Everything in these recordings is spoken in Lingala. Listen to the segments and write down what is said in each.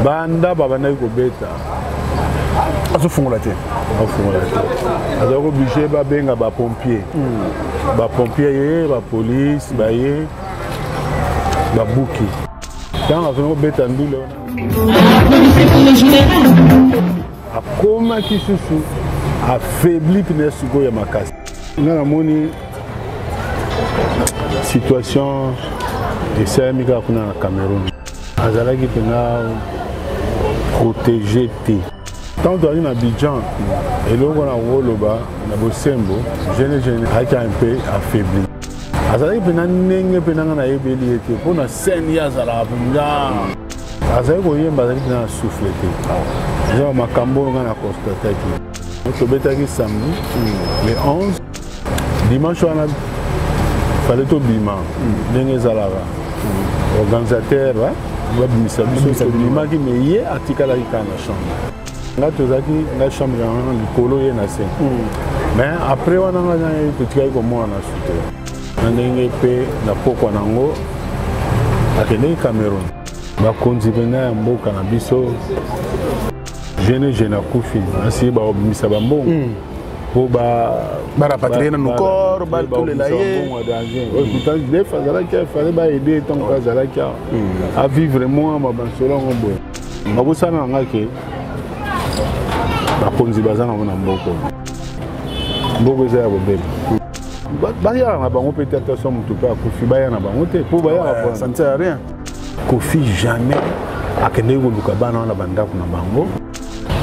banda babanda ko beta azofungola te azoko obligé babenga bapompier ye bapolice baye babuki ntango azongi kobeta ndule akomaki susu affaibli mpena sikoyo ya makasi nga namoni situation esalami kaka kuna na Cameroun azalaki mpena protégé te tant toali na Abidjan eloko na koloba na bosembo jeune ayaki un peu affaibli azalaki mpena ndenge mpena nga nayebeli ye te mpo na scène ye azalaka mpenza azalaki koyemba azalaki mpena na souffle te eza makambo oyo nga na constataki tobetaki samedi le 11 dimanche wana fale tobima ndenge ezalaka organisateur babimisa biso tobimaki me ye atikalaki kaka na chambre nga tozalaki nga chambre yango likolo ye na se mais après wana nga totikaki komona na sute na ndenge mpe na pokwa nango akendeki Cameroun bakonzi mpena ya mboka na biso jeune akufi asi babimisa bambongo po barapatrie na nokor batolela ye def azalaki afale baede ntango azalaki avivre mwa babansolo yango boye babosana nanga ke bakonzi baza nango na mboka eza ya bobebe bayaka na bango peut être so moto mpe akufi baya na bango te mpo bayaka ça ne sert à rien kofi jamais akendeki koluka bana wana bandako na bango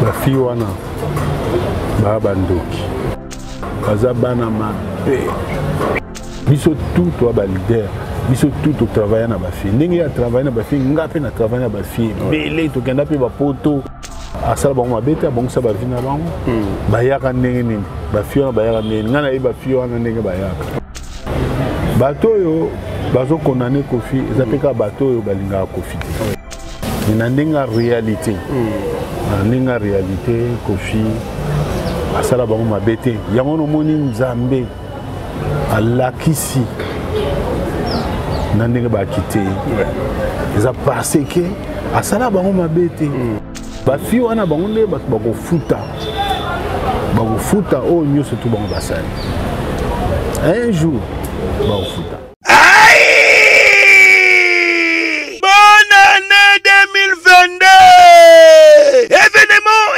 bafi wana baya bandoki baza bana mabe biso tu toa balider biso tu totravaille na bafille ndenge ya travaille na bafille nga mpe na travaille na bafille ebele tokenda mpe bapoto asala bango mabe te abongisa bavi na bango bayaka ndenge nini bafille wana bayaka ndenge nga nayebi bafille wana ndenge bayaka bato oyo bazokondane kofi eza mpe kaka bato oyo balingaka kofi te na ndenge ya réalité na ndenge ya réalité kofi asala bango mabe te yango nomoni nzambe alakisi na ndenge bakite eza parce ke asala bango mabe te bafi wana bango nde bato bakofuta oyo nyonso tu bango basali un jour bakofuta. Bonne année 2022.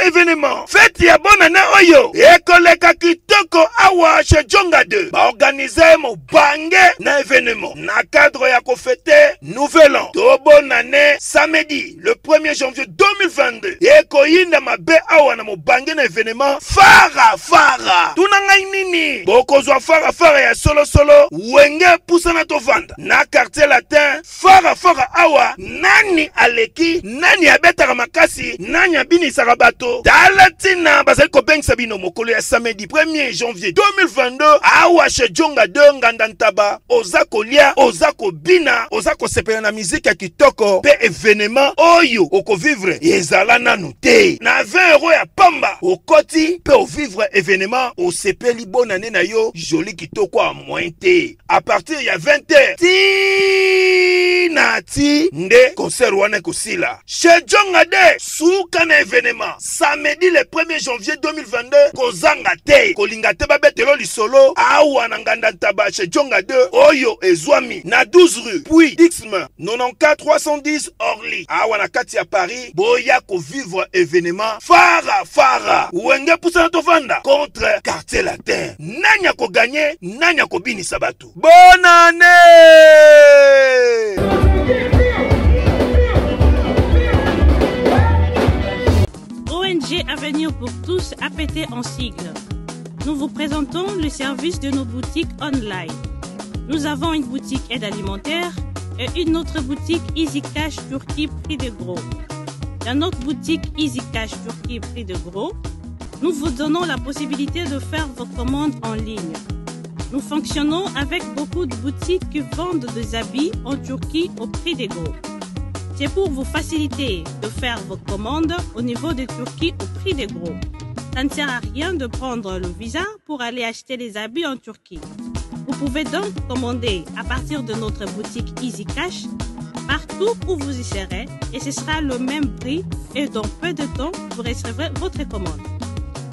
Événement. Fête ya bonne année oyo. Ekoleka kitoko awa chez Djonga 2. Ba organiser mo bange na événement. Na cadre ya ko fêter nouvel an. To bonne année samedi le 1er janvier 2022. Ekoyinda mabe awa na mo bange na événement fara. Tuna ngai nini? Boko zwa fara ya solo wenge pusana to vanda. Na quartier latin fara awa nani aleki nani abetaka makasi nani abini sarabato dalatina bazali kobengisa bino mokolo ya samedi 1er janvier 2022 awa chez Djonga 2 nganda ntaba oza kolia oza kobina oza kosepela na miziki ya kitoko pe événement oyo okovivre ezala nanu te na 20 € ya pamba okoti pe ovivre événement osepeli bonne année na yo joli kitoko a moins te à partir ya 20h ti nde concert wana kosila chez Djonga 2 suka na événement samedi le 1er janvier 2022 kozanga te kolinga te babetelo lisolo awa na nganda ntaba chez Djonga 2 oyo ezwami na 12 rue puis Dixme 94 310 Orly awa na kati ya Paris boya ko vivre événement fara wenge pusana to vanda contre quartier latin nanya ko gagner nanya ko binisa bato bonne année. ONG Avenir pour tous APT en sigle. Nous vous présentons le service de nos boutiques online. Nous avons une boutique aide alimentaire et une autre boutique Easy Cash Turquie prix de gros. Dans notre boutique Easy Cash Turquie prix de gros, nous vous donnons la possibilité de faire vos commandes en ligne. Nous fonctionnons avec beaucoup de boutiques qui vendent des habits en Turquie au prix des gros. C'est pour vous faciliter de faire vos commandes au niveau de Turquie au prix des gros. Ça ne sert à rien de prendre le visa pour aller acheter les habits en Turquie. Vous pouvez donc commander à partir de notre boutique Easy Cash partout où vous y serez et ce sera le même prix et dans peu de temps, vous recevrez votre commande.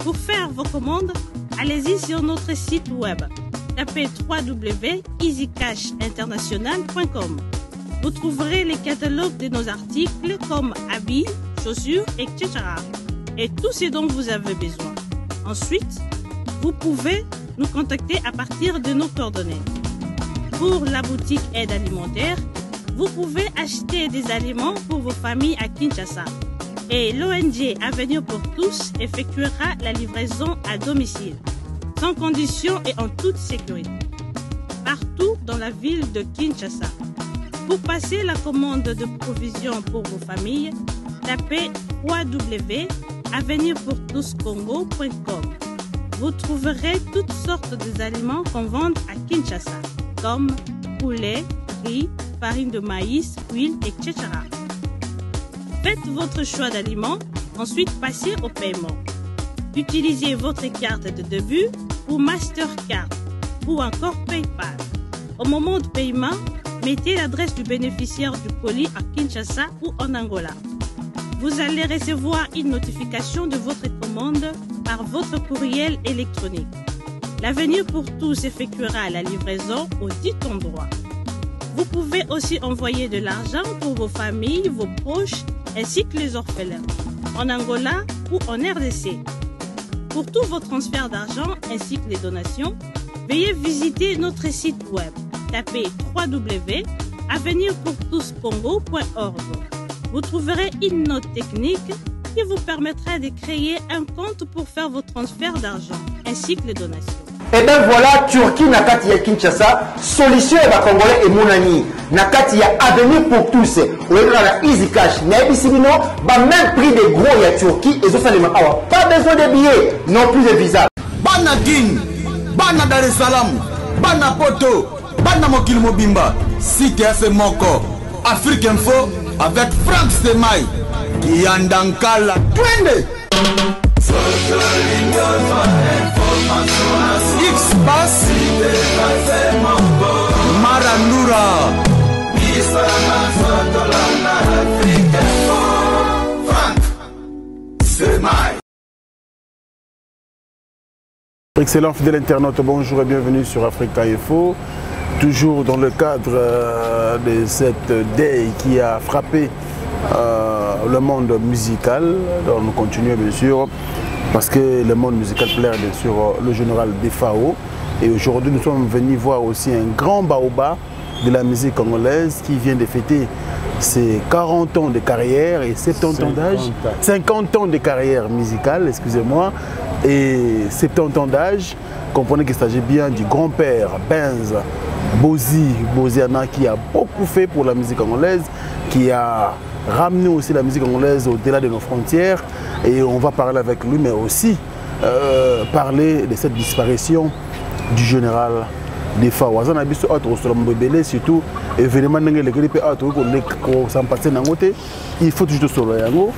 Pour faire vos commandes, allez-y sur notre site web. Tapez www.easycashinternational.com. Vous trouverez les catalogues de nos articles comme habits, chaussures, etc. et tout ce dont vous avez besoin. Ensuite, vous pouvez nous contacter à partir de nos coordonnées. Pour la boutique aide alimentaire, vous pouvez acheter des aliments pour vos familles à Kinshasa. Et l'ONG Avenir pour tous effectuera la livraison à domicile, sans condition et en toute sécurité, partout dans la ville de Kinshasa. Pour passer la commande de provisions pour vos familles, tapez www.avenirpourtouscongo.com. Vous trouverez toutes sortes d'aliments qu'on vend à Kinshasa, comme poulet, riz, farine de maïs, huile, etc. Faites votre choix d'aliments, ensuite passez au paiement. Utilisez votre carte de début ou Mastercard ou encore PayPal. Au moment de paiement, mettez l'adresse du bénéficiaire du colis à Kinshasa ou en Angola. Vous allez recevoir une notification de votre commande par votre courriel électronique. L'Avenir pour tous effectuera la livraison au dit endroit. Vous pouvez aussi envoyer de l'argent pour vos familles, vos proches, ainsi que les orphelins, en Angola ou en RDC. Pour tous vos transferts d'argent ainsi que les donations, veuillez visiter notre site web. Tapez www.avenirpourtouscongo.org. Vous trouverez une note technique qui vous permettra de créer un compte pour faire vos transferts d'argent ainsi que les donations. Et bien voilà, Turquie nakati ya Kinshasa, solution ya Congolais et Mounani. Nakati ya Avenir pour tous. Ou la Easy Cash. Mais bisibino, même prix des gros ya Turquie et ça pas besoin de billets, non plus de visa. Bana Guine, Bana Dar es Salaam, Bana Poto, Bana Mokil Mobimba, Site FM Moko, Afrique Info avec Frank Stemai, Yandankala, Twende. X-Bass Marandura Frank Stemai. Excellent fidèle internaute, bonjour et bienvenue sur Africa Info. Toujours dans le cadre de cette day qui a frappé le monde musical. Donc nous continuons bien sûr parce que le monde musical plaît bien sûr le général Defao. Et aujourd'hui nous sommes venus voir aussi un grand baobab de la musique congolaise qui vient de fêter ses 40 ans de carrière et 70 ans d'âge, 50 ans de carrière musicale, excusez-moi, et 70 ans d'âge. Comprenez qu'il s'agit bien du grand-père Benz Boziana qui a beaucoup fait pour la musique congolaise, qui a ramené aussi la musique congolaise au-delà de nos frontières. Et on va parler avec lui, mais aussi parler de cette disparition du général Defao. Surtout, événement il faut toujours solo.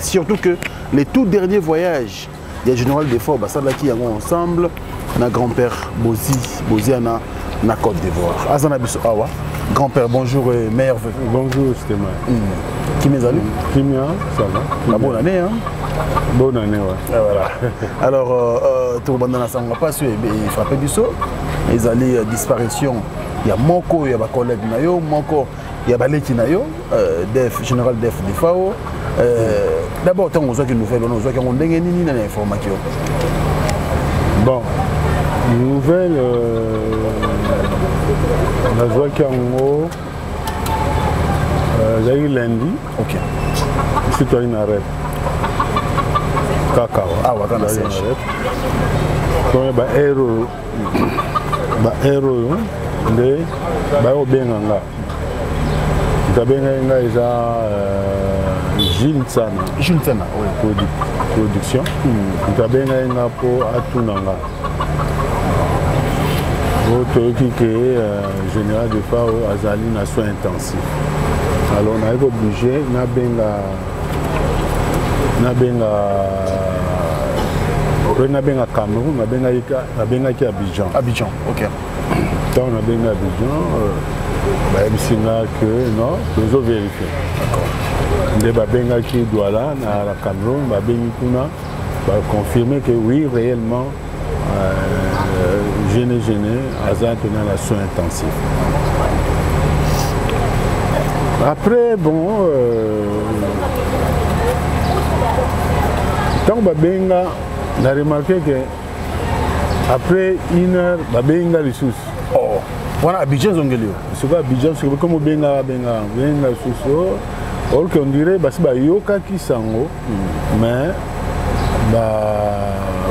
Surtout que les tout derniers voyages, il y a le général Defao qui est ensemble, na grand-père Boziana, na Côte d'Ivoire. Azana biso awa. Grand-père, bonjour et meilleur vœu. Bonjour Stéma. Qui m'est allé? Kimia, ça va. La bonne année, hein? Bonne année, ouais. Et voilà. Alors, tout le monde n'a pas su frapper du saut. Ils allaient disparition. Il y a Moko, il y a ma collègue Nayo, Moko, il y a Baleki Nayo, général Def Defao. D'abord, tant qu'on a une nouvelle, on a une information. Bon, nouvelle. On a joué qu'en haut. J'ai eu lundi. Ok. C'est toi une arrête. Cacao. Ah, ouais, quand on a séché. Donc, il y a un héros. Il y a un Benganga. Il y a Gilles Tsana. Gilles Tsana, oui. Production. Il y a un Atunanga. Votre qui est général de FAO Azali na soins intensifs. Alors on a été obligé na benga Cameroun, na benga ki Abidjan. Abidjan, ok. Tant on a bien Abidjan, que non, nous avons vérifié. D'accord. Benga qui doit là, à la Cameroun, confirmer que oui, réellement, gêné, Azan tenant la soin intensif. Après, bon, tant que Benga, on a remarqué que après 1 heure, Benga les sous. Oh, voilà Abidjan Zongelio. C'est quoi Abidjan, c'est comme Benga sous. Or qu'on dirait que c'est Yoka qui sango, mais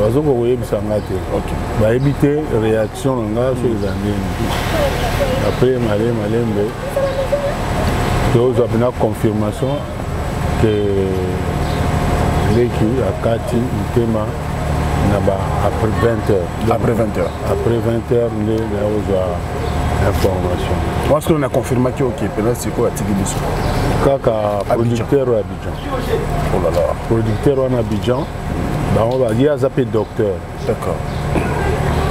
bazoko koyebi sangate. OK. Ba éviter réaction nga sur les années. Après malembe. Nous avons une confirmation que l'équipe a Kati Ntema après 20 heures. Après 20 heures. Après 20 heures, nous avons information. Parce qu'on a confirmé que c'est quoi Tigibisou? Kaka producteur à Abidjan. Oh là là. Producteur en Abidjan. Il y a un docteur. D'accord.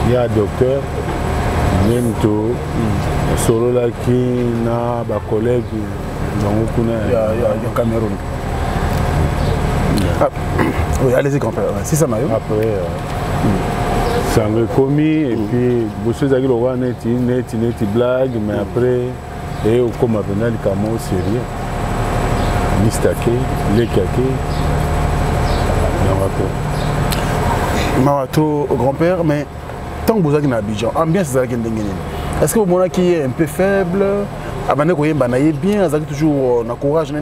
Il y a un docteur. Même tout. Solo là qui n'a pas collègue. Il y a Cameroun. Ah, oui, allez-y, grand-père. Si ça m'a eu. Après, ça me commis et puis, vous savez que le blague, mais après, et comme maintenant, le camo sérieux. Mistake, lekake, Marato, grand-père, mais tant que vous avez un Abidjan, ambiance c'est ça qui est. Est-ce que vous avez qui est un peu faible? Abandonné qu'on est bien, ça toujours na courage,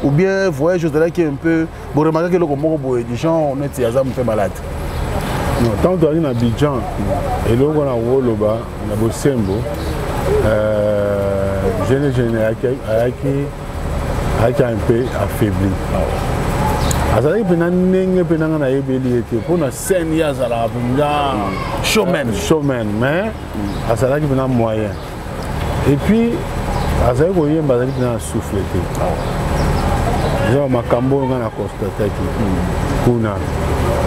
ou bien voyage qui est un peu. Vous remarquez que le Congo des gens on est un peu malade. Non, tant que vous Abidjan et là on a Woloba, on a Bosembo, jeune a un peu affaibli. Azali pena nenge pena na yebeli ete pona scène ya zala bunga showman mais azali pena moyen. Et puis azali ko yemba azali pena souffler te. Yo makambo ngana constater ki kuna.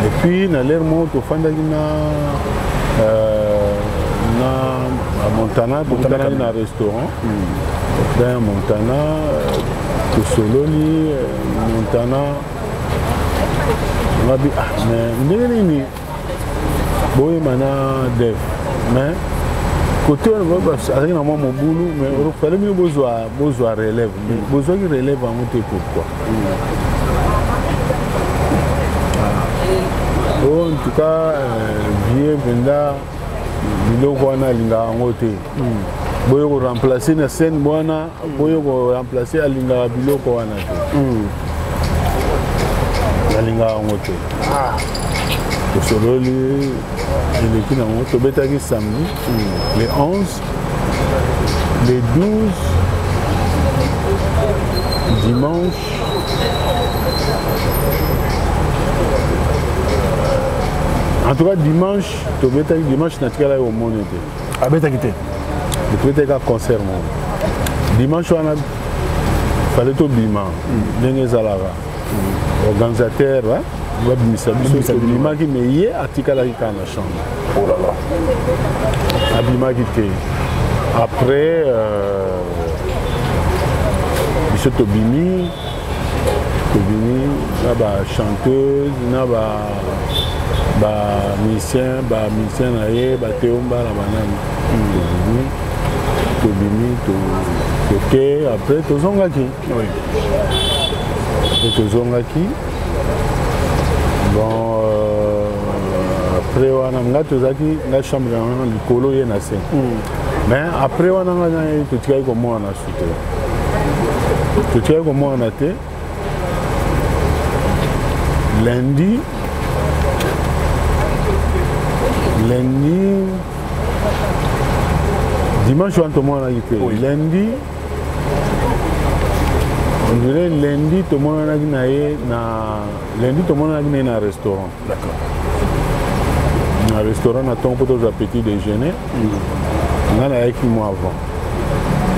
Et puis na l'air moto fanda na Montana na restaurant. Dans Montana Sololi Montana mais nini boy mana dev mais côté on va avec na moi mon boulot mais il fallait mieux besoin relève besoin qui relève à monter pourquoi en tout cas bien venda biloko wana linga ngote boyo ko remplacer na scène bwana boyo ko remplacer alinga biloko wana te alinga ngote to sololi le kina ngoto betaki samedi les 11 les 12 dimanche en tout cas dimanche to betaki dimanche na tikala au monde te abetaki te. Le traité d'un concert. Dimanche, on a fallu tout bima. Dengue Zalara. Organisateur, Abima qui me y est à Tikala qui a la chambre. Oh là là. Abima qui était. Après, Monsieur Tobini, là-bas chanteuse, là-bas. Musicien naye Théomba la banane Tobini toke après tozongaki bon après wana nga tozaki nga chambre na likolo ye na scène mais après wana nga totikaki komona sute totikaki komona te lundi dimanche on tombe à l'été. Lundi, on dirait lundi tout le monde a un restaurant. D'accord. Un restaurant a ton pour petit déjeuner. On a avec moi avant.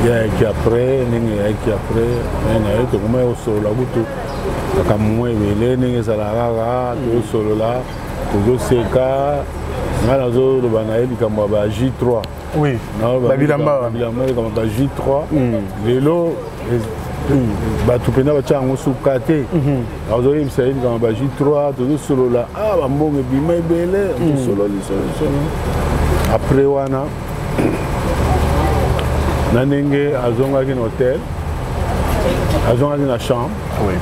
Il y a qui après, il y a qui après, il y a tout le monde au sol là tout. Comme moi il y a les salariés, tout solo là, tout seka. nga nazoloba na ye likambo ya ba J3 oui babilamba likambo ba J3 lelo bato mpena batya yango suka te azoyebisa ye likambo ba J3 tozosolola bambongo ebima ebele tosololi après wana na ndenge azongaki na hotel azongaki na chambre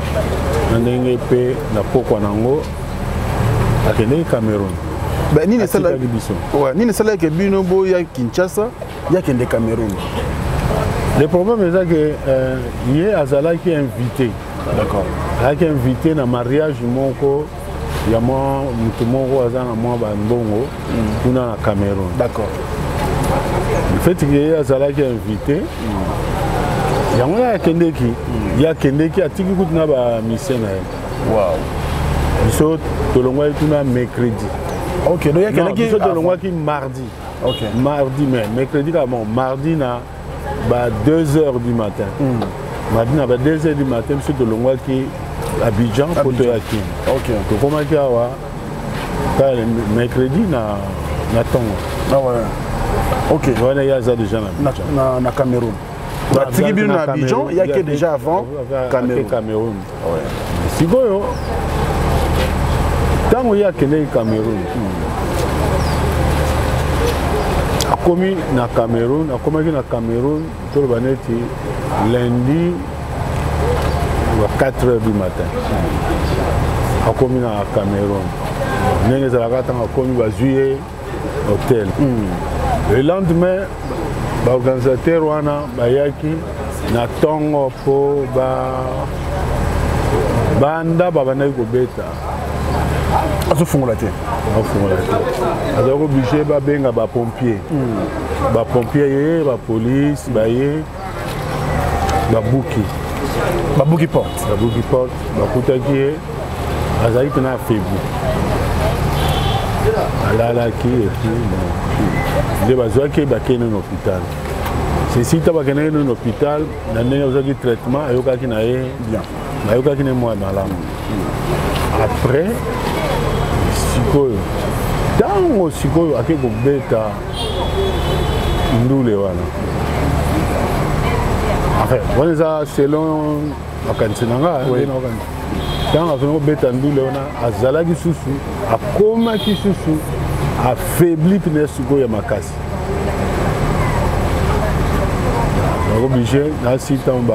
na ndenge mpe na pokwa nango akendeki Cameroun nini esalaki bino boya Kinshasa yakende Cameroun. Le problème est que ye azalaki invité. D'accord. Azalaki invité na mariage moko ya mutu moko aza na mwa bambongo kuna na Cameroun. D'accord. Le fait que ye azalaki invité yango yakendeki atiki kutu na bamise na ye. Wow. Biso tolongwaki kuna mercredi. Ok, donc yakendeki tolongwaki mardi. Ok. Mardi mais mercredi mardi na 2h du matin. Mardi na 2h du matin, monsieur de Longwaki Abidjan, Poto Yakin. Ok. Donc comment qu'il y a mercredi na Tongo. Ah ouais. Ok. Voilà, il y a ça déjà na Cameroun. Tiki bien na Abidjan, il y a que déjà avant Cameroun. Ouais. Sikoyo. Tant il y a que Cameroun. Akomi na Cameroun, akomaki na Cameroun, toloba neti lundi à 4h du matin. Akomi na Cameroun. Ndenge ezalaka ntango akomi bazwi hôtel. Le lendemain, baorganisateur wana bayaki na Tongo mpo banda babandaki kobeta. azofungola te azalaki oblige babenga bapompier ye bapolice baye babuki porte bakutaki ye azalaki mpena afebli alalaki epuis nde bazwaki ye bakende na hôpital ceci ta bakendaki na hôpital na ndenge azwaki traitement ayokaki na ye ayokaki na ye mwa malamu après sikoyo ntango sikoyo ake kobeta ndule wana enfin wana eza selon makanisi na nga ntango afeni kobeta ndule wana azalaki susu akomaki susu affaibli mpena sikoyo ya makasi oblige nasi ntango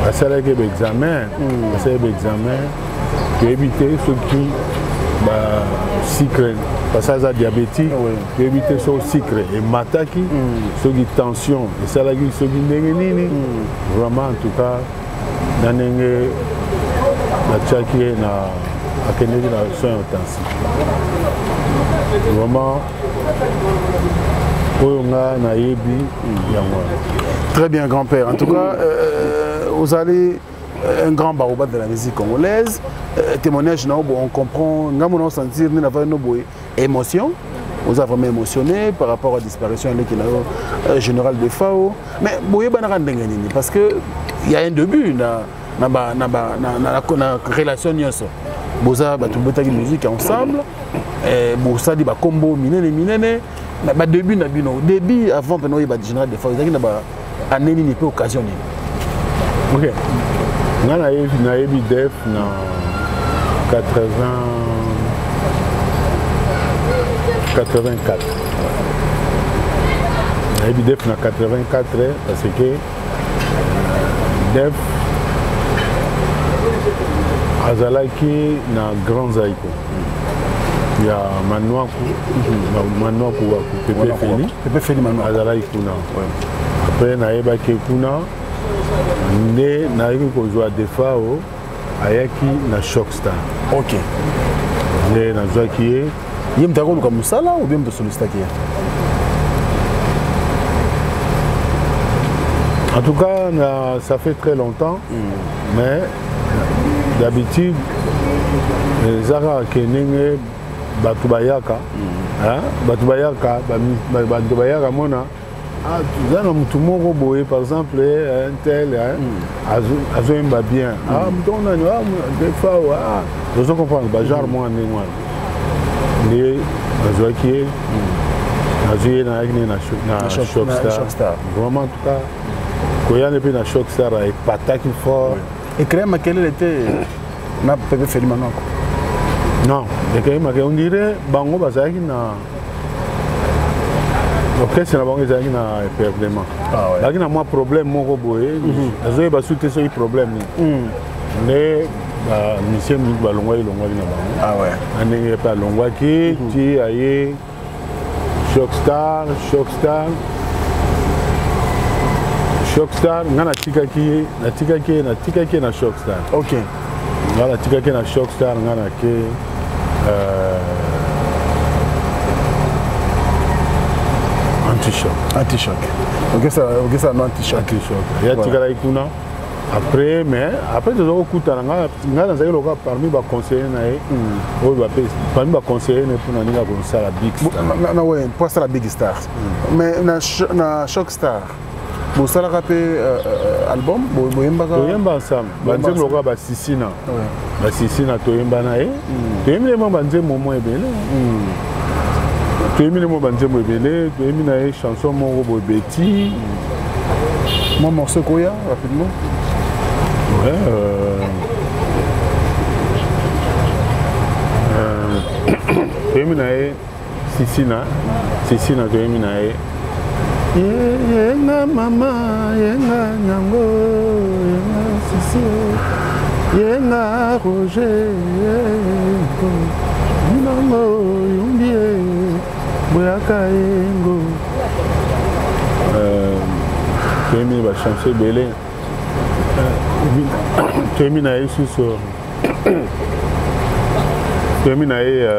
basalaki baexamen toyebi te soki sucre parce que aza diabétique toyebi te soki sucre emataki soki tension esalaki soki ndenge nini vraiment en tout cas na ndenge batiaki ye na akendeki na soin intensif vraiment oyo nga nayebi yango. Très bien grand-père, en tout cas vous allez un grand barobat de la musique congolaise. Témoignage, on comprend, on a senti une émotion. Vous avez vraiment émotionné par rapport à la disparition de général de FAO. Mais parce qu'il y a un début dans la relation. Vous avez une musique ensemble. Vous avez un combo minene. Début avant le général de FAO, vous avez une occasion. Ok. Nga nayebi def na 84. Nayebi def na 84 parce que def azalaki na Grand Zaïko. Il y a Manouakou Pepe Feli azalaki kuna. Après nayebaki kuna nde nayoki kozwa defao ayaki na Shockstar. Ok. Nde nazwaki ye ye moto akoluka mosala ou bien moto sollicitaki ye? En tout cas ça fait très longtemps mais d'habitude ezaka ke ndenge bato bayaka mona tu as un moko boye par exemple un tel azoyemba bien mutu on a des fois je comprends genre moi nde nazwaki ye nazwi ye nayaki ne na Shockstar vraiment en tout cas koyana mpe na Shockstar epataki fort écrit makelele te na pepe feli manoko non écrit makelele on dirait bango bazalaki na orchestre na bango ezalaki na eperdement bazalaki na mwa problème moko boye nazoyeba su te soki problème nini nde musicien mingi balongwaki na bango na ndenge mpe alongwaki ti aye Shockstar nga natikaki ye na Shockstar ok nga natikaki na Shockstar nga nake antichoc ok ça no antichoc yatikalaki kuna après mais après tozokutana nga nazali loka parmi baconseiller na ye oyo parmi baconseiller ne mpona ninga kosala big star ouais mpo asala big star mais na Shockstar bosalaka mpe album boyemba ensemble banzembo loka basisina toyemba na ye toyembi nemo banzembo mo ebele toyembi nemo banzembo ebele toyembi na ye chanson moko boye beti moi morceau koya rapidement toyembi na ye sisina toyembi na ye yenga mama yenga nyango yenga sisi yenga roger minango yumbie boyaka yengo toyembi bachanson ebele toyembi na ye susu toyembi na ye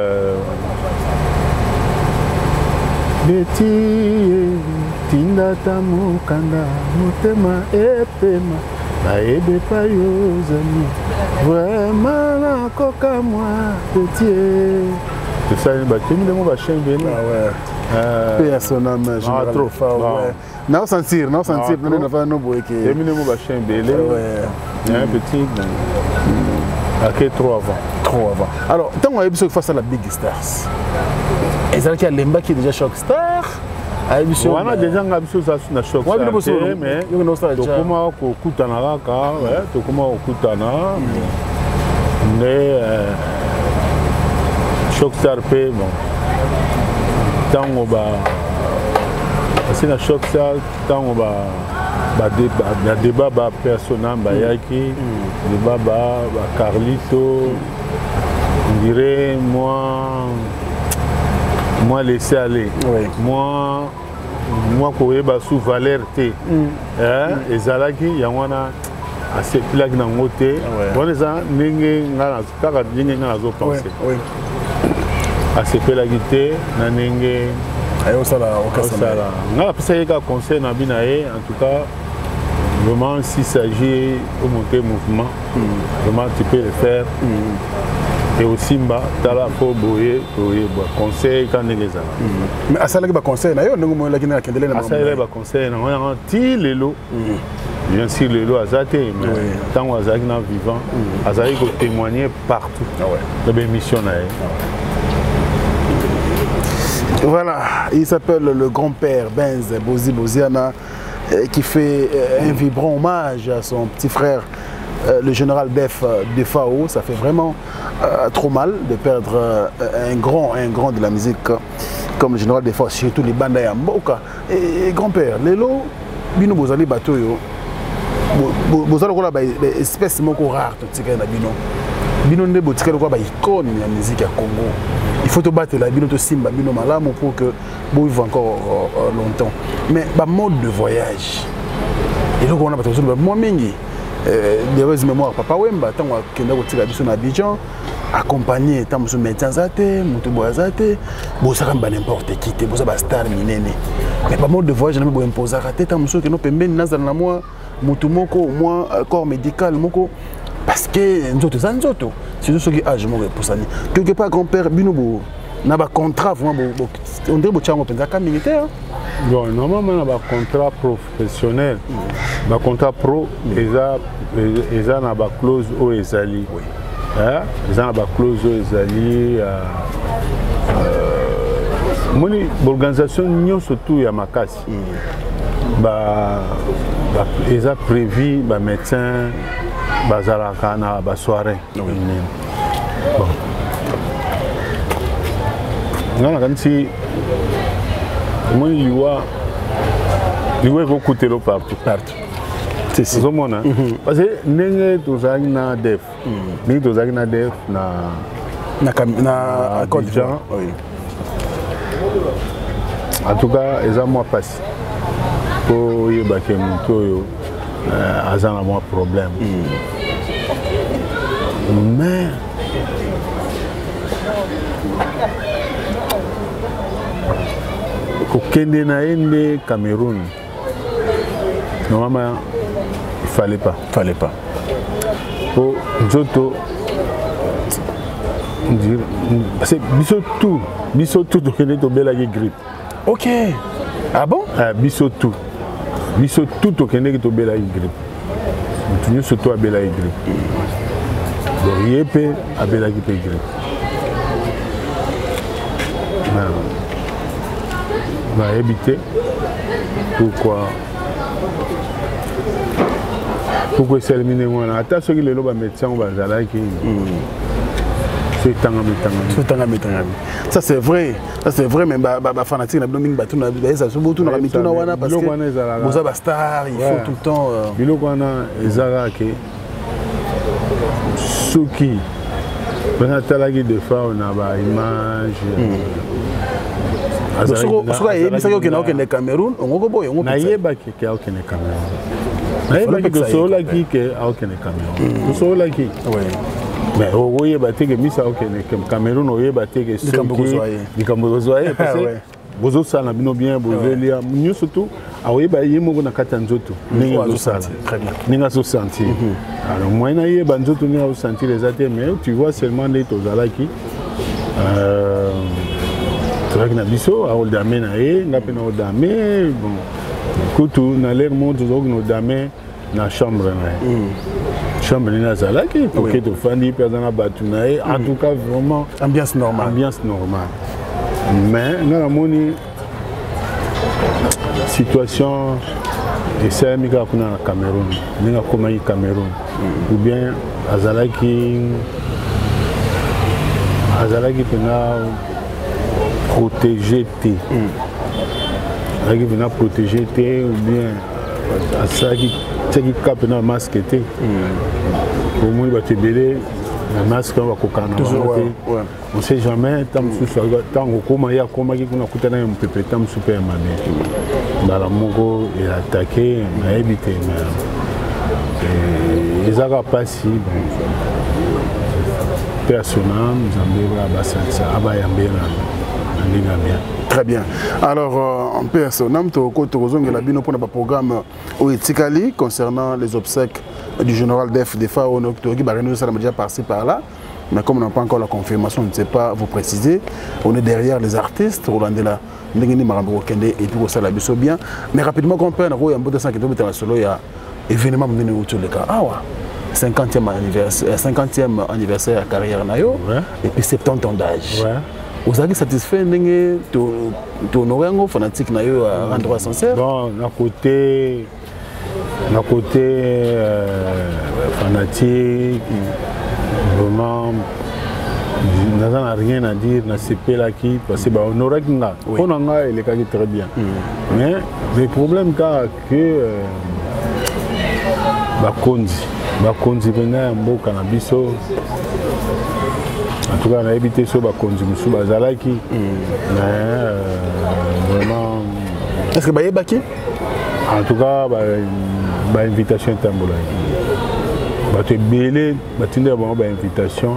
beti tindata mokanda motema epema nayebi pa yo zami vraiment nakoka mwa petie tosali batemi ndemo bachene bene pe ya soname général fort naosentir nane nava noboyeke temi ndemo bachene bele un petit ake trop avant alors ntango ayebi soki face à la big stars ezalaki alembaki déjà Shockstar wana déjà nga biso na Shockstar te mais tokoma kokutana kaka tokoma kokutana nde Shockstar mpe bon ntango asi na Shockstar ntango badébat bapersonnage bayaki débat Carlito on dirait moi laisser aller moi koyeba sous valeur te ezalaki yango wana asepelaki nango te wana eza ndenge kaka ndenge nga nazopense asepelaki te na ndenge osala nga napesaki kaka conseil na bino ye en tout cas vraiment s'il s'agit de monter mouvement vraiment tu peux le faire et aussi mba tala po boye conseil quand les gens mais asalaki ba conseil na yo ndenge mo laki na kendele na asalaki ba conseil na ngo ti lelo bien sûr lelo azate mais tant azaki na vivant azaki ko témoigner partout dans les missions na voilà il s'appelle le grand-père Benz Bozi Boziana qui fait un vibrant hommage à son petit frère le général Bef de Fao. Ça fait vraiment trop mal de perdre un grand de la musique comme le général de Fao, surtout les bandes ya mboka. Et grand-père, lelo bino bozali bato yo bozali kola ba espèce moko rare to tika na bino nde botika ko ba icône ya musique ya Congo. Il faut te battre la bino to simba bino malamu pour que vous vivez encore longtemps. Mais ba mode de voyage. Et donc on a pas toujours moi mingi des mémoires papa Wemba tant kenda ko tika biso na Abidjan accompagné tant muso médecin zate mutu boazate bosaka ba n'importe qui te bosa ba star minene. Mais ba mode de voyage na bo imposer raté tant muso que no pembeni nazala na moi mutu moko moi corps médical moko parce que nzoto za nzoto c'est tout ce qui âge moko pour ça quelque part grand-père binobo na ba contrat vraiment on dirait bo tchango penza ka militaire. Bon, normalement, on a un contrat professionnel. Un contrat pro, ils ont une clause au Ezali. Ils ont une clause au Ezali. moni l'organisation nyonso surtout ya makasi eza prévu ba médecin bazalaka na ba soirée bon ngana kanisi moni liwa ko kutelo partout c'est ça zomona parce que ndenge tozali na def ndenge tozali na def na Côte d'Ivoire. Oui. En tout cas, ils ont moins passé. Pour y baquer mon toyo, ils ont moins problème. Mais au Kenya et Cameroun, normalement, il fallait pas. Pour Zoto. C'est biso tout to bela grippe. OK. Ah bon? Biso tout to to bela grippe. Tu surtout à bela grippe. Donc yépe à bela grippe. On va éviter. Pourquoi s'éliminer moi? Attends ce que les médecins vont ça c'est vrai mais fanatique parce que star il faut tout le temps ceux qui des fois on a ba image Cameroun mais oui, que misa Cameroun oye que du Cameroun parce que bozo sala bino bien bozelia nous surtout aoye yemo na katanzoto ninga sala très bien ninga so sentir alors moi na ye banzoto ninga sentir les athées mais tu vois seulement les tozalaki tozalaki na biso aoldame na ye ngape na oldame bon kutu na l'air monde tozalaki na oldame na chambre na ye chambre nazalaki pour que tu fandi perdana batunae en tout cas vraiment ambiance normale mais na moni situation et c'est mika kuna na Cameroun ninga koma yi Cameroun ou bien azalaki pena protéger té azalaki pena protéger té ou bien azalaki qui cap na masque té pour moi va te belé le masque va kokana on sait jamais tant comment ya comment qui kuna kutana un peu tant super mabe bala moko et attaqué mais éviter mais ils ont pas si personnel zambela basansa abayambela ndinga bien. Très bien. Alors, en personnel, tu as un programme au Etikali concernant les obsèques du général Def des FAO. On a déjà passé par là. Mais comme on n'a pas encore la confirmation, on ne sait pas vous préciser. On est derrière les artistes. Rolandela, et puis ça la bien. Mais rapidement, quand on a un peu de 5 km, il y a un événement qui est le cas. Ah ouais. 50e anniversaire de la carrière Nayo. Et puis 70 ans d'âge. Vous êtes satisfait de honorer un fanatique à un endroit sincère? Bon, d'un côté fanatique, vraiment, nous n'avons rien à dire dans ce pays parce que honorer il est très bien. Mais le problème c'est que Bakonzi venait en cannabis. En tout cas, on a évité ça, on a Zalaki. Mais vraiment. Est-ce que vous avez baki? En tout cas, invitation est tambola. Tu es belé, tu as une invitation.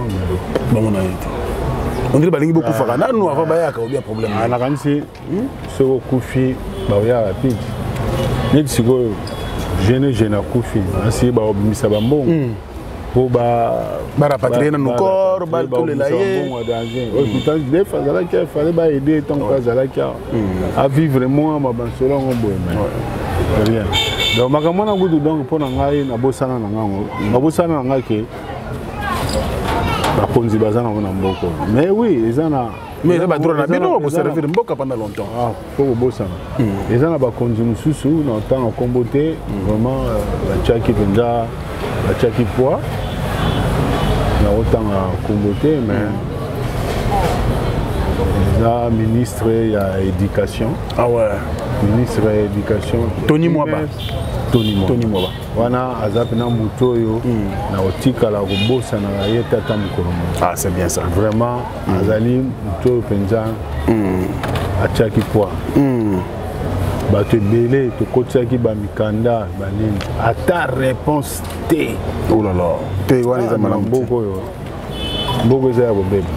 On dit que beaucoup de farana, nous avons un problème. On a organisé ce Koufi, il y a rapide. Je n'ai Koufi. Ainsi, il y a bon. Pour rapatrier dans nos corps, tous les laïcs. Pourtant, des fois, il fallait aider tant à vivre moins, selon rien. Donc, je suis donc pour nous, Bosana mais oui, ils ont Mais ça va droit na bino pour servir mboka pendant longtemps. Ah, faut que bossa. Et ça na ba kondimu susu na temps komboté vraiment la tchaki penza la tchaki poids. Na autant komboté mais là ministre il y a éducation. Ah ouais. Ministre de l'éducation Tony Mwaba. Tony Mwaba. Wana azapi na mutoyo na otika la kobosa na yeta ta mukoromo. Ah c'est bien ça. Vraiment azali mutoyo penza achaki poa. Bato belé to kotsaki ba mikanda ba nini. Ata réponse te. Oh là là. Te wana za malamu mboko yo. Mboko za ko beba.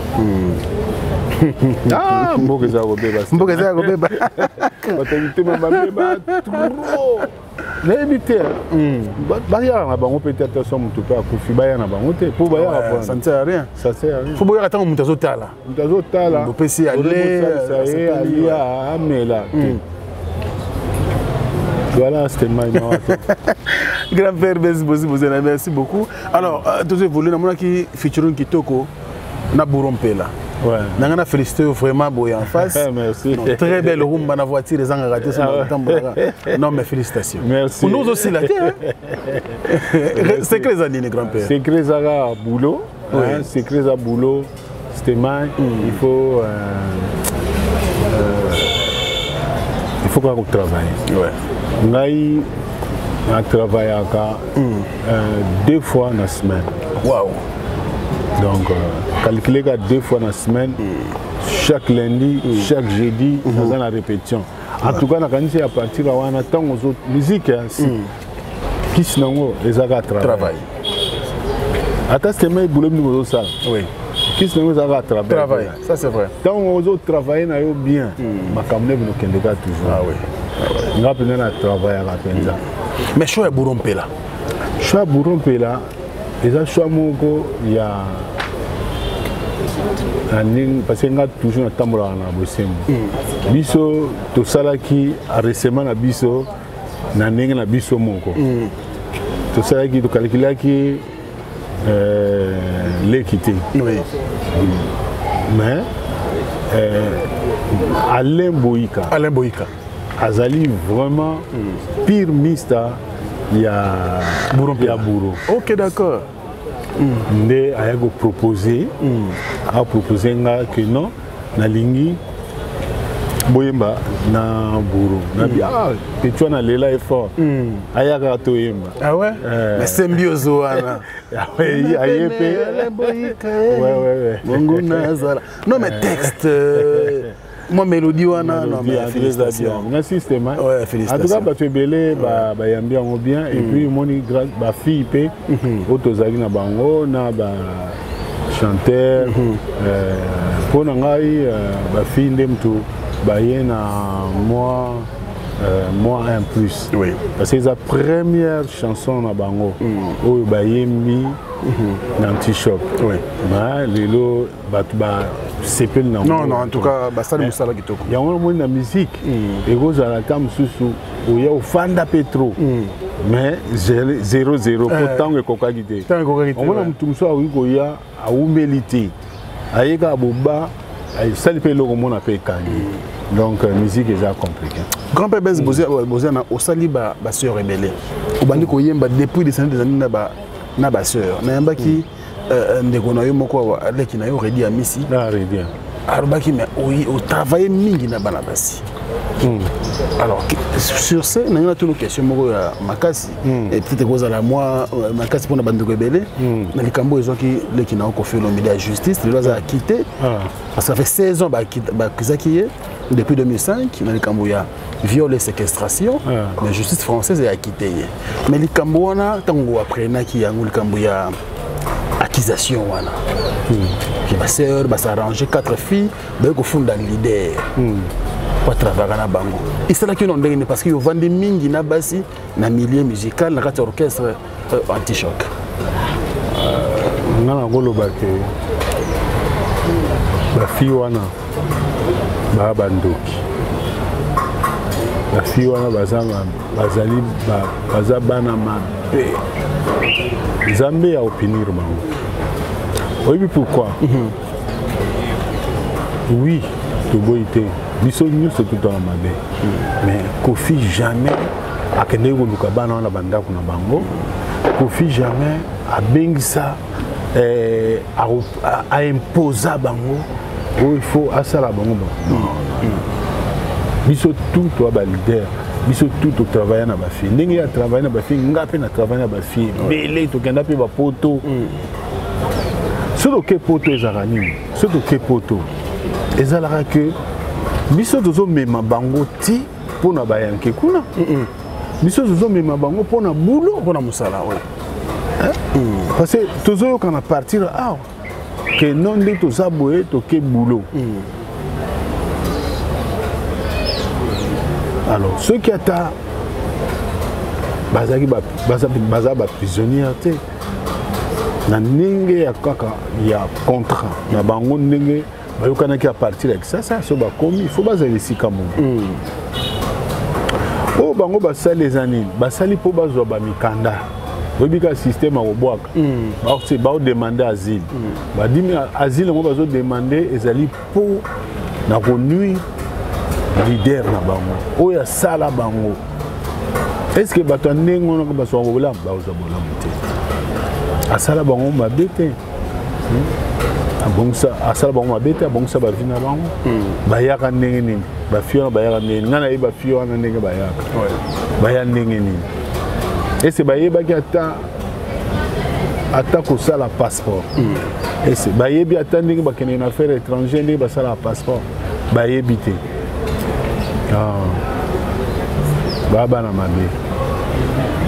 Ah, mboka za ko beba. Mboka za ko beba. Bato mama beba trop. L'éviter. Baya na bango peut-être son mutu pa kufi baya na bango te pour baya ça ne sert à rien. Ça sert à rien. Faut boya attendre mutu azotala. Mutu azotala. Bo pesi aller ça est ali à amela. Voilà, c'était Grand-père merci beaucoup. Alors, tous les volets, on a qui featuring Kitoko na Burompela. Ouais. Nangana félicité vraiment boy en face. Merci. Non, très belle rumba na voiture les gens raté ça non mais félicitations. Merci. Pour nous aussi là. C'est que les années grand-père. C'est que les ara boulot. C'est que les boulot. C'était mal. Il faut qu'on travaille. Ouais. Ngai a travaillé 2 fois dans la semaine. Waouh. Donc, calculer 2 fois dans la semaine, chaque lundi, chaque jeudi, dans la répétition. En tout cas, on a à partir de là, on aux autres musiques qui sont les agas travail. Attends, c'est mes boulot de ça. Oui. Qui sont les agas travail. Ça c'est vrai. Tant aux autres travaillent bien, ma caméra nous toujours. Ah oui. On a besoin de travailler à la penza. Mais choix Burompela. Choix Burompela, et ça choix moko il y a parce que nga toujours na tambola na bosembo. Biso to salaki récemment na biso na ndenge na biso moko. To salaki to calculaki l'équité. Oui. Mais Alain Boïka. Azali vraiment pire mista il y a Bouro. OK d'accord. Ndé a proposé que non na lingi boyemba na Bouro. Na bi que tu na lela effort. Ayaka to yemba. Ah ouais. Mais symbiose wana. Ayepe. Ouais. Bongo nazala. Non mais texte moi mélodie wana non mais félicitations. Merci système. Ouais, félicitations. En tout cas tu belé ba yambi en bien et puis moni grâce ba fille pe otozaki na bango na ba chanteur pour ngai ba fille ndemtu ba yena moi un plus. Oui. Parce que c'est la première chanson na bango oyo ba yembi na anti-shop. Oui. Ba lelo ba non, en tout cas, ça ne ça kitoko. Il y a une musique et vous allez attendre sous où il y a au fanda pétro mais 0-0 pourtant que coca guidé. On va tout ça oui qu'il y a à humilité. Aïga boba, ça le pelo comme on appelle kani. Donc musique est compliquée. Grand-père Benz Bozia na osali ba sœur rebelle. Obandi ko yemba depuis des années na ba sœur. Na yemba ki ndeko na yo moko avec na yo redi amisi. Na redi. Arbaki mais au travail mingi na bana basi. Alors sur ce, on a toutes nos questions à Makasi et peut-être que à moi Makasi pour na bande rebelle. Na likambo ezo ki le ki na ko fait le média justice, le doit quitter. Ça fait 16 ans ba kizaki depuis 2005, na likambo ya viol et séquestration. La justice française a quitté. Mais likambo wana tango après na ki yango likambo ya accusation wana. Ma sœur va s'arranger 4 filles, ben ko funda leader. Pour travailler na bango. Et c'est là que l'on dit parce que yo vende mingi na basi na milieu musical na kati orchestre anti-choc. Ngana ngolo bake. Ba fi wana ba bandoki. Ba fi wana bazanga bazali bazabana mabe. Zambé a opinir bango. Oui, pourquoi? Oui, Togo était. Biso nous c'est tout dans la mabe. Mais Kofi jamais a kende ko lukabana na banda kuna bango. Kofi jamais a bengisa a imposer bango. Il faut asala bango. Biso tout toi ba leader. Biso tout au travail na ba fille. Ndenge ya travail na ba fille, ngape na travail na ba fille. Belé to kenda pe ba poto. Surtout que poto ezarani. Surtout que poto. Ezalaka que biso tozo mema bango ti pona bayanke kuna. Biso tozo mema bango pona boulot pona musala ouais. Parce que tozo quand on partir que non de toza boye to ke boulot. Alors ceux qui ata bazaki ba prisonnier te na ndenge ya kaka ya contrat na bango ndenge bayokana ki a partir avec ça so ba komi il faut bazali sika mungu o bango basali les années basali po bazwa ba mikanda bobika système obwaka ba demander asile ba dimi asile mo bazo demander ezali po na ko nuit leader na bango o ya sala bango est-ce que bato ndenge on ko baso bolam ba oza bolam te asala bango mabete abongsa asala bango mabete abongsa ba vina bango bayaka ndenge nini ba fiona bayaka ndenge ngana ye ba fiona ndenge bayaka baya ndenge nini ese bayebaki ata kosala passeport ese bayebi ata ndenge bakende na affaire étranger ndenge basala passeport bayebi te baba na mabe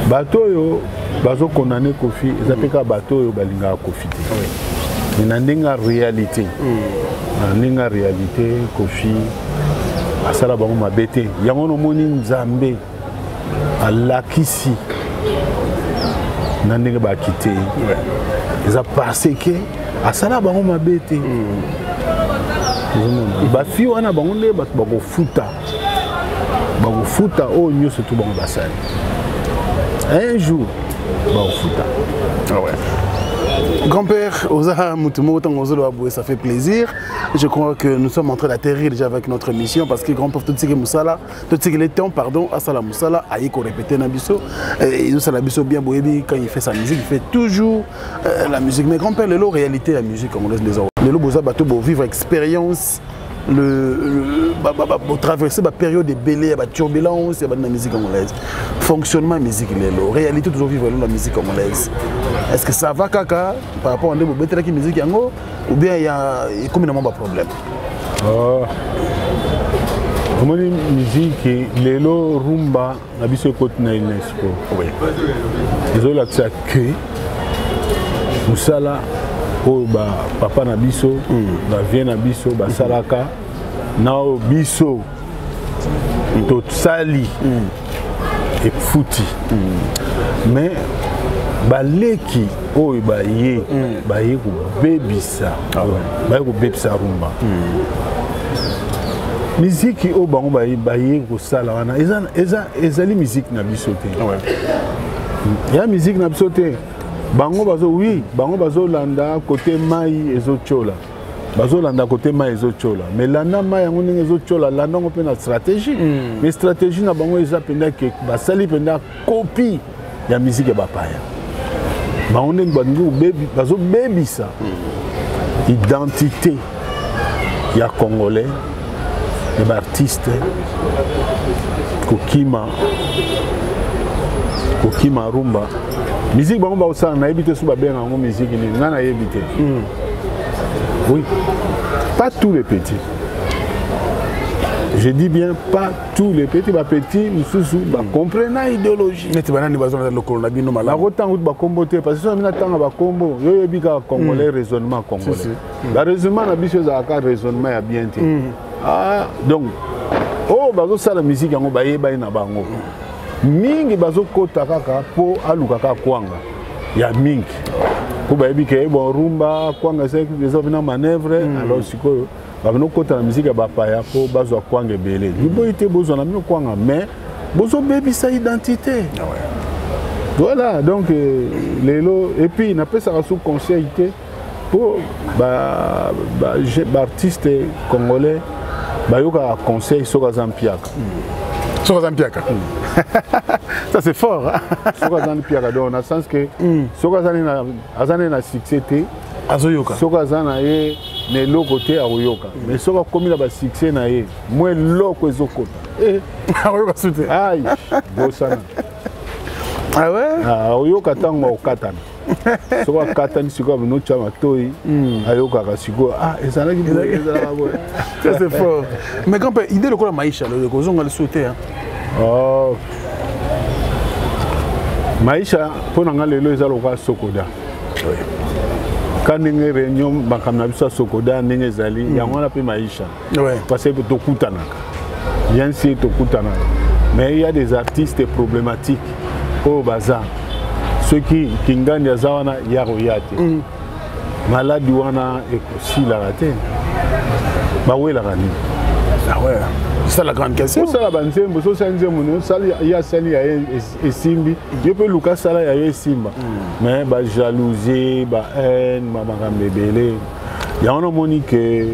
bato oyo bazo condamner Kofi ezapeka bato oyo balingaka Kofi te na ndenge réalité na ndenge réalité Kofi asala bango mabe te yango nomoni Nzambe alakisi na ndenge bakite eza parce que asala bango mabe te bafi wana bango nde bato bakofuta oyo nyonso to bango basali un jour bakofuta. Grand-père, Oza Moutoumou, ça fait plaisir. Je crois que nous sommes en train d'atterrir déjà avec notre mission parce que grand-père, tout ce qui est Moussala, tout ce qui est temps, pardon, à Sala Moussala, à Yiko répéter Nabiso. Et nous, Salabiso bien Boébi, quand il fait sa musique, il fait toujours la musique. Mais grand-père, le lot réalité, la musique, comme on laisse les autres. Le lot Boza Bateau, vivre expérience. Traverser la période de belé, la turbulence, la musique congolaise. Fonctionnement de la musique, réalité toujours vivre la musique congolaise. Est-ce que ça va kaka par rapport à la musique ou bien il y a combien de problèmes? Comment la musique, l'élo rumba, la biso côté na UNESCO. Oui. Ils ont l'accès que Moussala. Oh papa na biso ba vient na biso ba salaka na biso to sali et fouti mais baleki oh ba ye ko bebisa rumba musique o bango ba ye ko sala wana ezali musique na biso te ya musique na biso te bango bazo landa côté mai ezochola bazo landa côté mai ezochola mais landa mai yango ndenge ezochola landa ngo pe na stratégie mais stratégie na bango eza penda ke basali penda copie ya musique ya bapaya bango ndenge bazo bebisa identité ya congolais et l'artiste kokima rumba musique bango baosala na yebi te so babenga yango musique nini nga na yebi te oui pas tous les petits je dis bien pas tous les petits bapetits mosusu bacomprena idéologie neti banani bazona lokolo na bino malamu nakotanga kuti bakombo te parce que so mina tanga bakombo yo yebi kaka congolais raisonnement congolais baraisonnement na biso ezalaka raisonnement ya bien te donc oyo bazosala musique yango bayebani na bango mingi bazokota kaka po alukaka kwanga ya mingi po bayebi ke bon rumba kwanga eza vina manœuvre alors sikoyo bavinokota na musique ya bapaya po bazwa kwanga ebele liboyi te bozwa na mino kwanga mais bozobebisa identité voilà donc lelo et puis napesaka sous conseil te pour artiste congolais bayoka conseil soka zampiaka soka zampiaka ça c'est fort soka zampiaka donc dans le sens que soka azane na succès te azoyoka soka zana ye ne loko te ayoka mais soka komi na ba succès na ye moi loko ezokota ayoka sute ai bosana ah ouais ayoka tango okatana soka katani siko no chama toyi ayoka ka siko ezalaki ça c'est fort mais quand idée lokola maisha le kozonga le sauter hein maisha pona nga lelo eza lokola sokoda kanenge réunion bakamna biso sokoda ndenge ezali yango na pe maisha parce que tokutanaka bien sûr tokutanaka mais il y a des artistes problématiques au bazar ceux qui kingani azawana yaro yate maladi wana ekosilaka te bawelaka nini ah ouais c'est la grande question osala banzembo sosala nzembo ne osali ya sali ya esimbi yo mpe luka sala ya yo esimba mais bajalousie bahaine bamakambo ebele yango namoni ke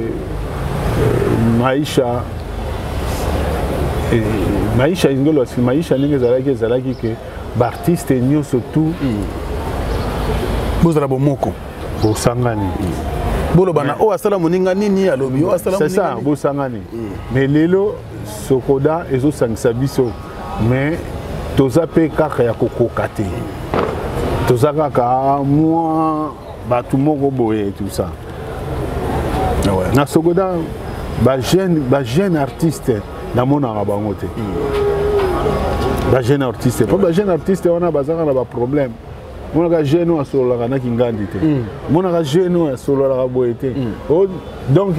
maisha ingolosi maisha ndenge ezalaki ke baartiste nyonso tu bozala bomoko bosangani boloba na oyo asala moninga nini alobi oyo asala moninga c'est ça bosangani mais lelo sokoda ezosangisa biso mais toza mpe kaka ya kokoka te toza kaka mwa bato moko boye tout ça na sokoda bajeune artiste namonaka bango te bajeune artiste mpo bajeune artiste wana bazaka na baproblème monaka jeune oyo asololaka na kingandi te monaka jeune oyo asololaka boye te donc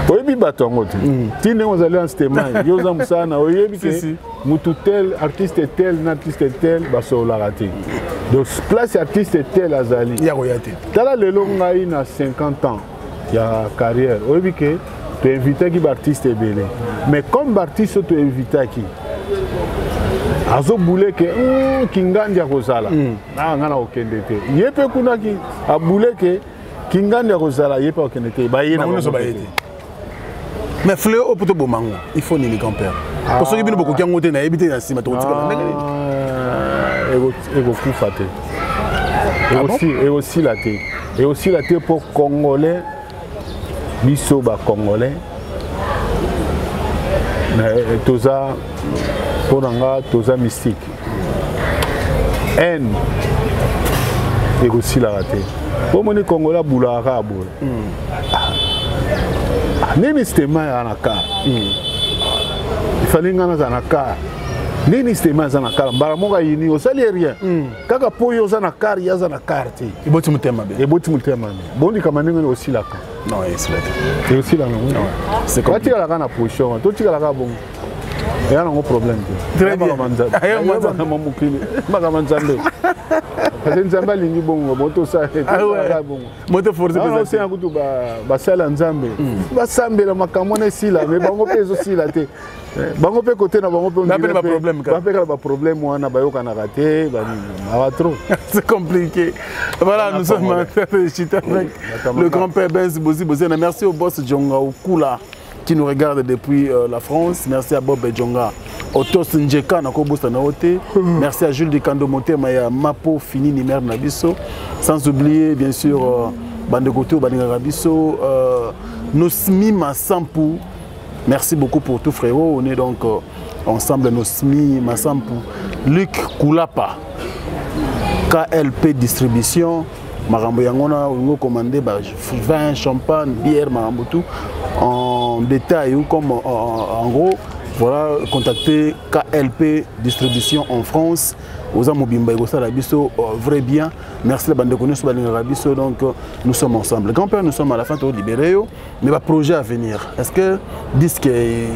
oyebi bato yango te ti ndenge ozali en stemai yo oza mosala na oyebi ke mutu tel artiste tel na artiste tel basololaka te donc place artiste tel azali tala lelo ngai na 50 ans ya carrière oyebi ke toinvitaki baartiste ebele mais comme baartiste oyo toinvitaki azobule ke kingandi akozala nga na kokende te ye mpe kunaki abule ke kingandi akozala ye mpe akokende te baye na bango te mais fleur oyo poto bomango il faut nini grand-père po soki bino bokoki yango te nayebi te na nsima tokotikala ndenge nini ekokufa te ekosila te mpo congolais biso bacongolais toza mpo na nga toza mystique haine ekosilaka te po moni congolais abulaka kaka boye nini stema ya na kar ifali nga naza na kar nini stema aza na kar mbala moko ayini osali rien kaka mpo oyo oza na kar ye aza na kar te eboti motema be bondikama ndenge nini osilaka ekosilaka batikalaka na position totikalaka bongo eya nango problème te mokili makama nzambe parce nzambe alingi bongo motosalaka bongo osenga kutu basala nzambe basambela makambo wana esila mais bango mpe ezosila te bango mpe kote na bango mpe bapekala baproblème wana bayokanaka te awa trop c'est compliqué. Voilà, nous sommes en train de discuter avec le grand-père Benz Bozi Bozena. Merci au boss Djonga Okula qui nous regarde depuis la France. Merci à Bob Djonga Otos Njeka Nako Bosta Naote. Merci à Jules Dikando Motema et à Mapo Fini Nimer Nabiso. Sans oublier bien sûr Bandekoto Baninga Rabiso, Nosmi Massampou. Merci beaucoup pour tout frérot. On est donc ensemble Nosmi Massampou. Luc Koulapa. KLP Distribution, Marambo Yangona, on a commandé vin, champagne, bière, Marambo tout, en détail ou comme en gros, voilà, contactez KLP Distribution en France, aux Amobimba et au Labiso, vrai bien, merci la bande de connaissances sur Labiso, donc nous sommes ensemble. Grand-père, nous sommes à la fin de libéré, mais le projet à venir, est-ce que disque est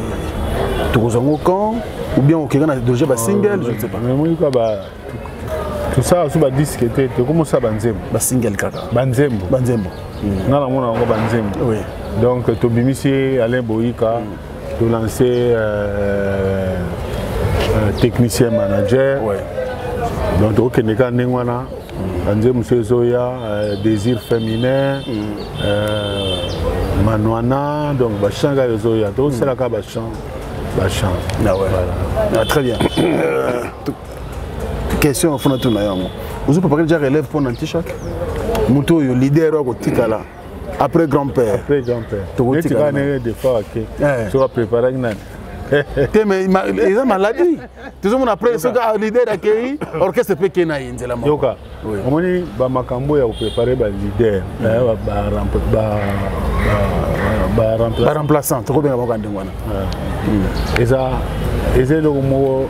tout quand ou bien on a déjà un single, je ne sais pas. Tout ça, c'est un disque. Comment ça, Banzembo? Un single, kaka. Banzembo. Banzembo. Non, non, non, Banzembo. Oui. Donc, tu as mis Alain Boïka, tu as lancé technicien manager. Oui. Donc, tu as mis Anze Monsieur Zoya, Désir féminin, Manouana, donc Bachanga Zoya, donc c'est la Bachang. Bachang. Ah ouais. Voilà. Ah, très bien. Question au fond de tout le monde. Vous avez préparé déjà relève pour Nantichak? Moutou, le leader au Tikala. Après grand-père. Après grand-père. Tu vas des fois, tu vas préparer une année. Mais ils ont maladie. Tout le monde après, ce gars leader accueilli, orchestre peut qu'il y ait une Yoka. On dit que Makambo a préparé le leader, remplaçant. Tu bien Et ça, c'est le mot.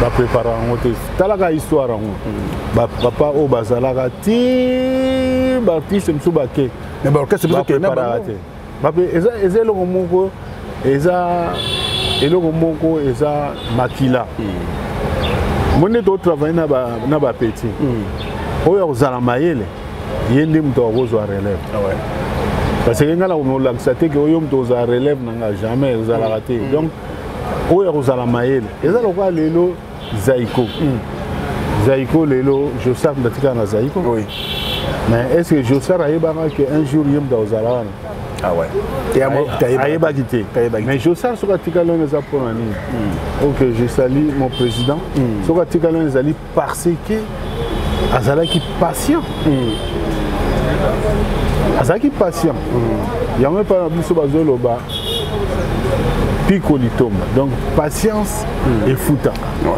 Ba préparer en côté talaga histoire en papa au bazalaga ti baptiste msubake mais ba orchestre ba préparer ba eza le moko eza eloko moko eza makila mone to travailler na ba petit oyo ozala mayele yende mto ozwa relève parce que ngala on l'accès que oyo mto ozwa relève nanga jamais ozala raté donc oyo ozala mayele eza lokwa lelo Zaïko. Zaïko lelo Jossar ndatika na Zaïko. Oui. Mais est-ce que Jossar a yebanga que un jour yem da ozala wana? Ah ouais. Et a yeba quitté. Mais Jossar soka tika lona za pour nani. OK, je salue mon président. Soka tika lona zali parce que azala ki patient. Azala ki patient. Yamwe pa biso bazolo ba Pico Litomba. Donc patience et fouta. Ouais.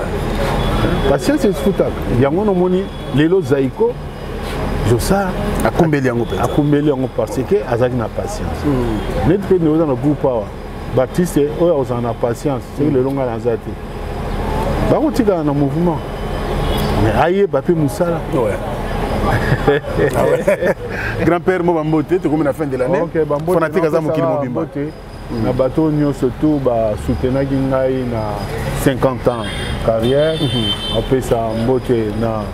Patience et fouta. Il y a un moni Lelo Zaïko, Jossar a combélé en parce que Azak n'a patience. Net pe nous dans le groupe Baptiste oyo a patience, c'est le long à l'azate. Ba ko tika na mouvement. Mais aye papi Moussala. Ouais. Grand-père Mobambote, tu comme la fin de l'année. OK, Bambote. Fanatique Azam Kilimo Bimba. Na bateau surtout ba soutenaki ngai na 50 ans carrière après ça mbote na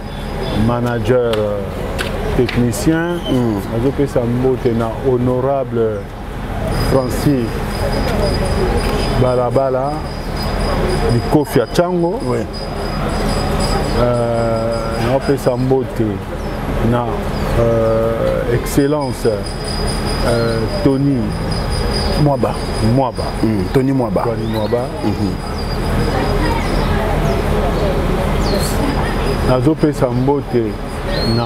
manager technicien après ça mbote na honorable Francis Balabala du Kofi Chango après ça mbote na excellence Tony Mwaba. Tony Mwaba. Nazo pesa mbote na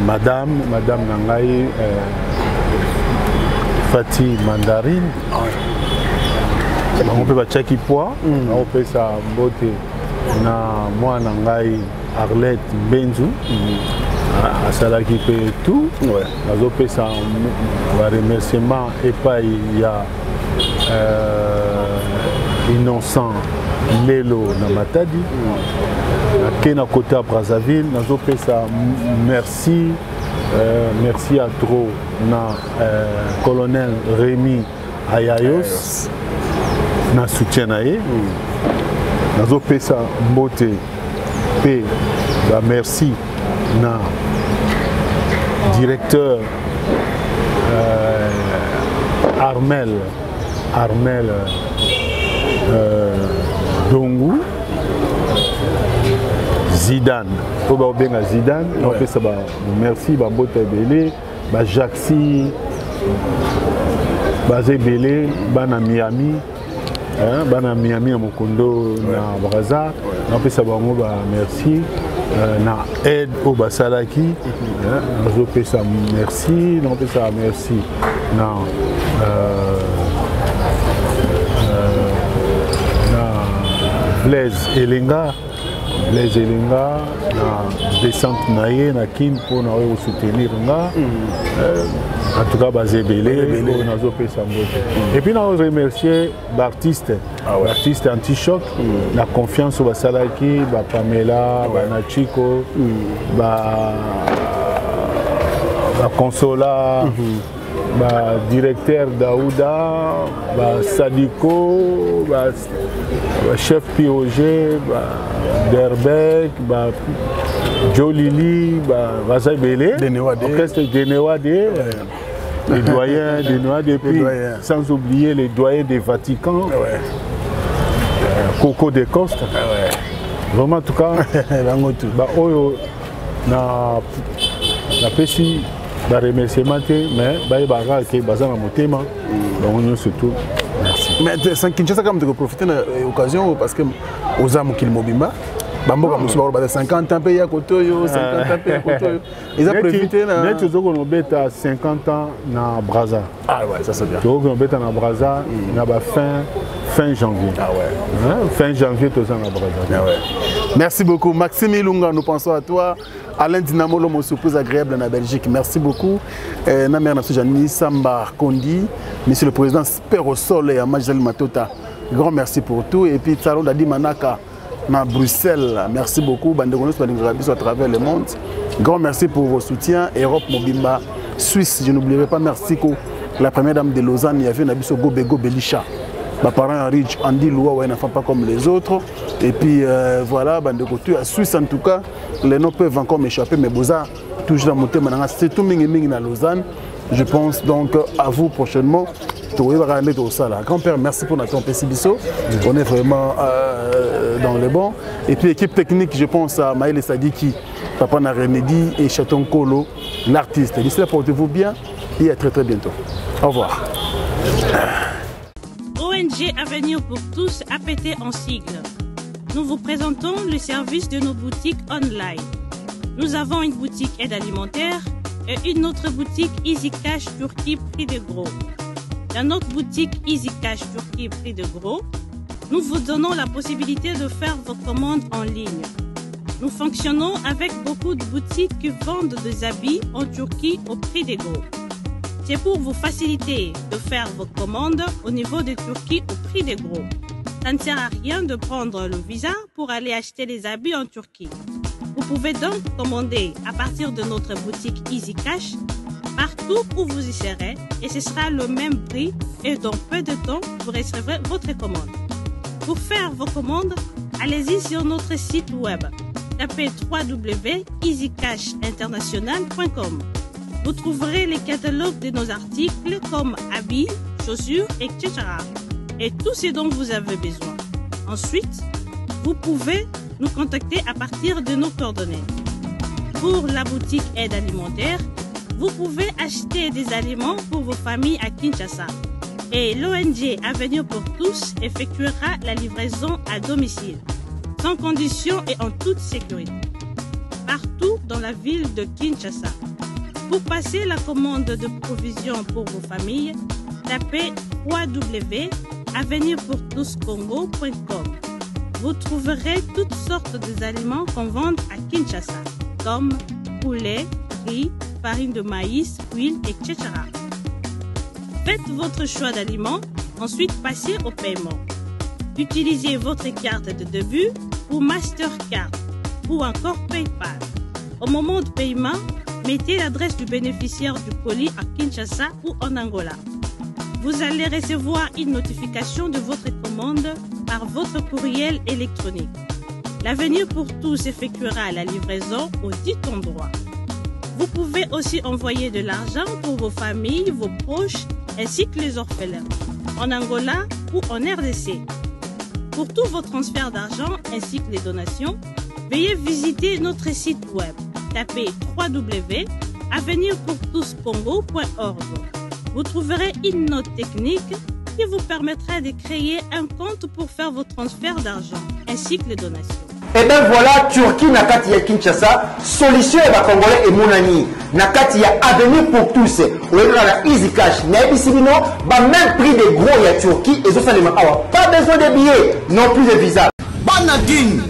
madame Nangai Fatih Mandarine. On peut pas checker poids. On peut ça mbote na moi Nangai Arlette Benzu. À Salaki fait tout. Nazo pesa un remerciement et pas il y a Innocent Lelo na Matadi. Kena côté à Brazzaville, nazo pesa merci merci à trop na colonel Rémi Ayayos na soutien naé. Nazo pesa mbote pe ba merci na directeur Armel Dongu Zidane Oba Benga Zidane on fait ça merci ba mbote belé ba Jaxi ba Zebele bana Miami bana Miami na Mokondo na Brazza on fait ça bango ba merci na aide au Basalaki on fait ça merci on fait ça merci na Blaise Elenga na descente naie na kin pour na soutenir nga en tout cas basé belé on a fait ça et puis on remercier l'artiste anti-choc la confiance au Basalaki ba Pamela ba Nachiko ba Consola ba directeur Daouda ba Sadiko ba chef Piroger ba Derbeck ba Jolili ba Bazabele orchestre Denewade les doyens des pays sans oublier les doyens des Vatican Coco de Costa. Vraiment, en tout cas, oyo na pesi ba remerciement mais ba baga ke bazana motema donc surtout merci. Mais sans Kinshasa comme de profiter de l'occasion parce que aux âmes qui mobimba bamboka musuba ba 50 ans payé à Kotoyo 50 ans payé à Kotoyo ils ont profité na net to ko no beta 50 ans na Brazza. Ah ouais, ça c'est bien. To ko no beta na Brazza na ba fin janvier. Ah ouais. Hein? Fin janvier to ça na Brazza. Ah ouais. Merci beaucoup Maxime Ilunga, nous pensons à toi. Alain Dinamo, l'homme surprise agréable en Belgique. Merci beaucoup. Namer Nassou Jani Samba Kondi, Monsieur le Président Spero Sol et Amajal Matota. Grand merci pour tout. Et puis Salon Dadi Manaka à Bruxelles. Merci beaucoup. Bandegonos Bandegonos à travers le monde. Grand merci pour vos soutiens. Europe Mobimba, Suisse, je n'oublierai pas. Merci pour la première dame de Lausanne. Il y avait Nabiso Gobego Belisha. Mes parents riches, Andy Loua, ne font pas comme les autres. Et puis voilà, à Suisse en tout cas, les noms peuvent encore m'échapper, mais Boza, toujours à monter maintenant. C'est tout Ming à Lausanne. Je pense donc à vous prochainement. Grand-père, merci pour notre Pessibiso. On est vraiment dans le bon. Et puis équipe technique, je pense à Maël Sadiki, Papa Narenedi et Chaton Kolo, l'artiste. D'ici là, portez-vous bien et à très très bientôt. Au revoir. ONG Avenir pour tous, APT en sigle. Nous vous présentons le service de nos boutiques online. Nous avons une boutique aide alimentaire et une autre boutique Easy Cash Turquie prix de gros. Dans notre boutique Easy Cash Turquie prix de gros, nous vous donnons la possibilité de faire vos commandes en ligne. Nous fonctionnons avec beaucoup de boutiques qui vendent des habits en Turquie au prix de gros. C'est pour vous faciliter de faire vos commandes au niveau de Turquie au prix de gros. Ça ne sert à rien de prendre le visa pour aller acheter les habits en Turquie. Vous pouvez donc commander à partir de notre boutique Easy Cash partout où vous y serez et ce sera le même prix et dans peu de temps vous recevrez votre commande. Pour faire vos commandes, allez-y sur notre site web. Tapez www.easycashinternational.com. Vous trouverez les catalogues de nos articles comme habits, chaussures, etc. Et tout ce dont vous avez besoin. Ensuite, vous pouvez nous contacter à partir de nos coordonnées. Pour la boutique aide alimentaire, vous pouvez acheter des aliments pour vos familles à Kinshasa. Et l'ONG Avenir pour tous effectuera la livraison à domicile, sans condition et en toute sécurité, partout dans la ville de Kinshasa. Pour passer la commande de provisions pour vos familles, tapez www.avenirpourtouscongo.com. Vous trouverez toutes sortes d'aliments qu'on vend à Kinshasa, comme poulet, riz, farine de maïs, huile, etc. Faites votre choix d'aliments, ensuite passez au paiement. Utilisez votre carte de début ou Mastercard ou encore PayPal. Au moment de paiement, mettez l'adresse du bénéficiaire du colis à Kinshasa ou en Angola. Vous allez recevoir une notification de votre commande par votre courriel électronique. L'Avenir pour tous effectuera la livraison au dit endroit. Vous pouvez aussi envoyer de l'argent pour vos familles, vos proches, ainsi que les orphelins, en Angola ou en RDC. Pour tous vos transferts d'argent ainsi que les donations, veuillez visiter notre site web. Tapez www.avenirpourtouscongo.org. Vous trouverez une note technique qui vous permettra de créer un compte pour faire vos transferts d'argent ainsi que les donations. Et bien voilà, Turquie nakati ya Kinshasa, solution et Congolais et Mounani. Nakati ya Avenir pour tous. Ou la Easy Cash. Mais ici, même prix des gros ya Turquie et ça les awa. Pas besoin de billets, non plus de visa. Bana Guine,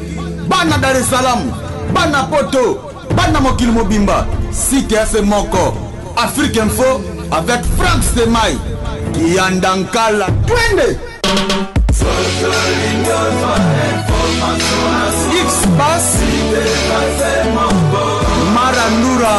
Bana Dar es Salaam, Bana Poto, Bana Mokil Mobimba, Site FM Moko, Afrique Info avec Franck Semaï, Yandankala, Twende. X-Bass Marandura